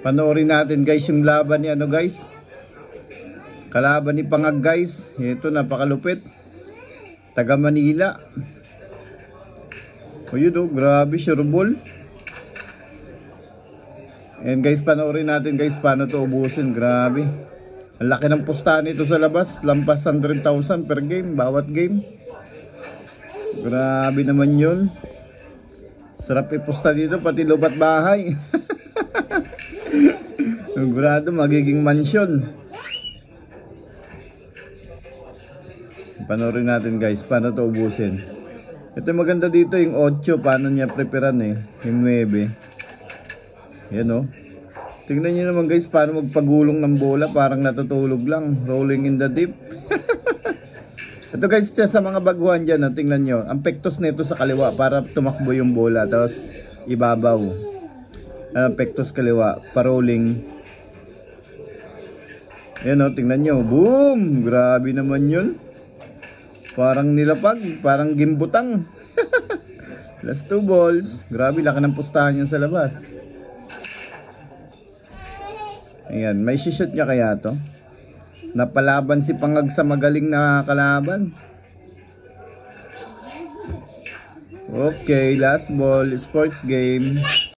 Panoorin natin guys yung laban ni ano guys. Kalaban ni Pangag guys. Ito napakalupit. Taga Manila. O yun oh, grabe sure ball. And guys, panoorin natin guys paano to ubusin. Grabe. Ang laki ng pustahan nito sa labas. Lampas 100,000 per game, bawat game. Grabe naman yun. Sarap ipusta dito, pati lupat bahay. Sigurado magiging mansyon. Panoorin natin guys, paano to ubusin. Ito maganda dito yung 8, paano niya preparan eh. Yung 9. Yan o. Tingnan nyo naman guys, paano magpagulong ng bola, parang natutulog lang. Rolling in the deep. Ito guys, sa mga baguhan dyan, tingnan nyo. Ang pektos nito sa kaliwa para tumakbo yung bola. Tapos ibabaw. Ang pektos kaliwa, pa-rolling. Yan o, tingnan nyo. Boom! Grabe naman yun. Parang nilapag, parang gimbutang. Last 2 balls. Grabe, laki ng pustahan yun sa labas. Ayan, may shoot niya kaya to. Napalaban si Pangag sa magaling na kalaban. Okay, last ball, sports game.